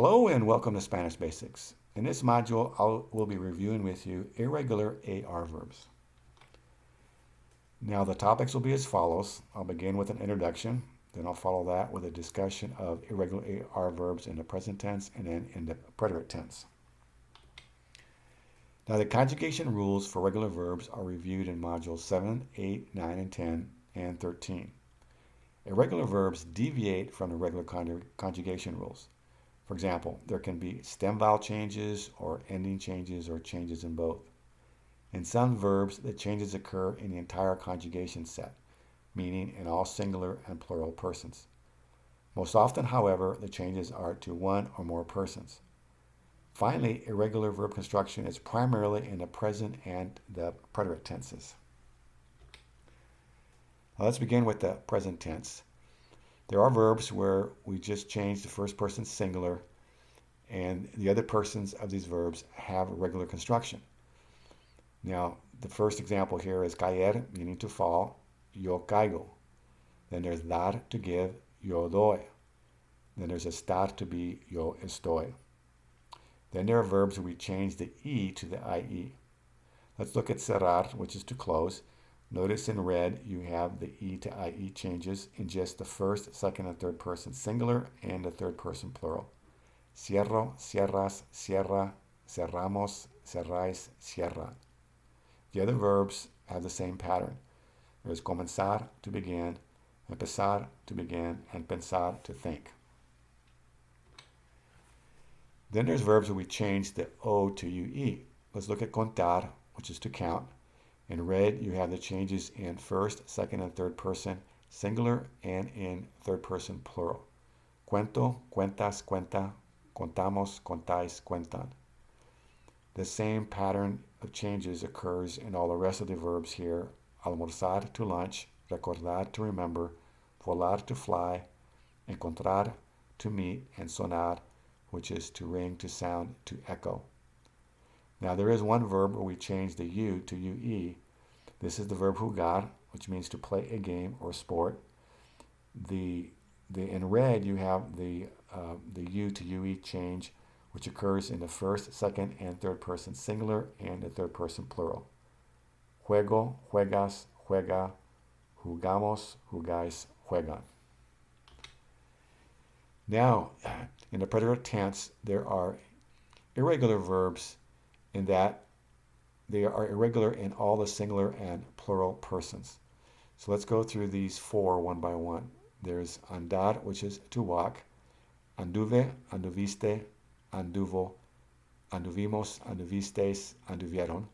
Hello and welcome to Spanish Basics. In this module, we'll be reviewing with you irregular AR verbs. Now the topics will be as follows. I'll begin with an introduction, then I'll follow that with a discussion of irregular AR verbs in the present tense and then in the preterite tense. Now the conjugation rules for regular verbs are reviewed in modules 7, 8, 9, and 10, and 13. Irregular verbs deviate from the regular conjugation rules. For example, there can be stem vowel changes or ending changes or changes in both. In some verbs, the changes occur in the entire conjugation set, meaning in all singular and plural persons. Most often, however, the changes are to one or more persons. Finally, irregular verb construction is primarily in the present and the preterite tenses. Now let's begin with the present tense. There are verbs where we just change the first person singular and the other persons of these verbs have regular construction. Now, the first example here is caer, meaning to fall, yo caigo. Then there's dar, to give, yo doy. Then there's estar, to be, yo estoy. Then there are verbs where we change the E to the IE. Let's look at cerrar, which is to close. Notice in red you have the E to IE changes in just the first, second, and third person singular and the third person plural. Cierro, cierras, cierra, cerramos, cerráis, cierran. The other verbs have the same pattern. There's comenzar, to begin, empezar, to begin, and pensar, to think. Then there's verbs where we change the O to UE. Let's look at contar, which is to count. In red, you have the changes in first, second, and third person singular and in third person plural. Cuento, cuentas, cuenta, contamos, contáis, cuentan. The same pattern of changes occurs in all the rest of the verbs here. Almorzar, to lunch, recordar, to remember, volar, to fly, encontrar, to meet, and sonar, which is to ring, to sound, to echo. Now there is one verb where we change the U to UE. This is the verb jugar, which means to play a game or sport. In red you have the U to UE change, which occurs in the first, second, and third person singular and the third person plural. Juego, juegas, juega, jugamos, jugáis, juegan. Now, in the preterite tense, there are irregular verbs in that they are irregular in all the singular and plural persons. So let's go through these four one by one. There's andar, which is to walk, anduve, anduviste, anduvo, anduvimos, anduvistes, anduvieron,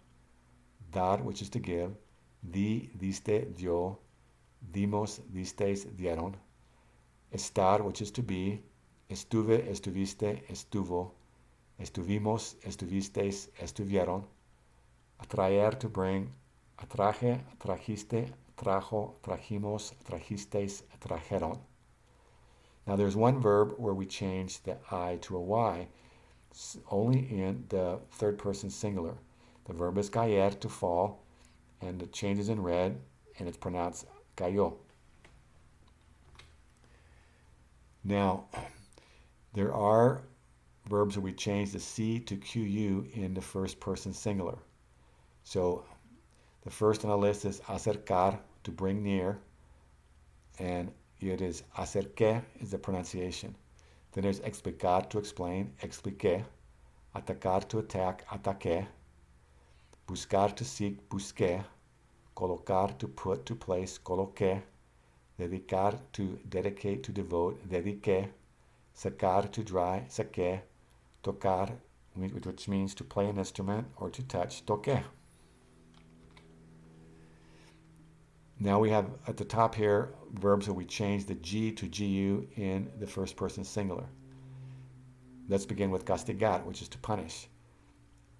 dar, which is to give, di, diste, dio, dimos, distes, dieron, estar, which is to be, estuve, estuviste, estuvo, estuvimos, estuvistes, estuvieron, atraer, to bring, atraje, trajiste, trajo, trajimos, trajisteis, trajeron. Now there's one verb where we change the I to a Y, only in the third person singular. The verb is caer, to fall, and the change is in red, and it's pronounced cayó. Now, there are verbs where we change the C to QU in the first person singular. So the first on the list is acercar, to bring near, and it is acerqué is the pronunciation. Then there's explicar, to explain, expliqué, atacar, to attack, ataqué, buscar, to seek, busqué, colocar, to put, to place, coloqué, dedicar, to dedicate, to devote, dediqué, sacar, to dry, saqué, tocar, which means to play an instrument or to touch, toqué. Now we have at the top here verbs where we change the G to GU in the first person singular. Let's begin with castigar, which is to punish.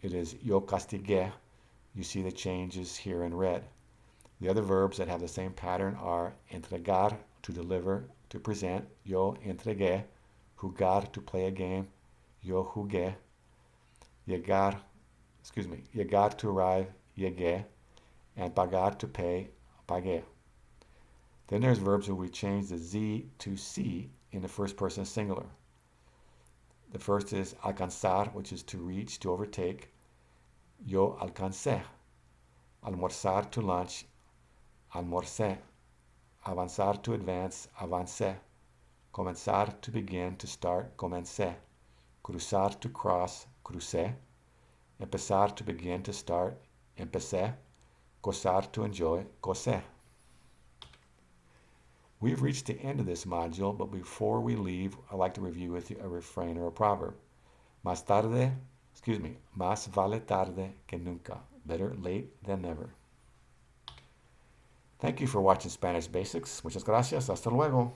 It is yo castigué. You see the changes here in red. The other verbs that have the same pattern are entregar, to deliver, to present, yo entregué, jugar, to play a game, yo jugué, llegar, to arrive, llegué, and pagar, to pay, pagué. Then there's verbs where we change the Z to C in the first person singular. The first is alcanzar, which is to reach, to overtake. Yo alcancé. Almorzar, to lunch. Almorcé. Avanzar, to advance. Avancé. Comenzar, to begin, to start. Comencé. Cruzar, to cross. Crucé. Empezar, to begin, to start. Empecé. Gozar, to enjoy. Gocé. We've reached the end of this module, but before we leave, I'd like to review with you a refrain or a proverb. Más vale tarde que nunca. Better late than never. Thank you for watching Spanish Basics. Muchas gracias. Hasta luego.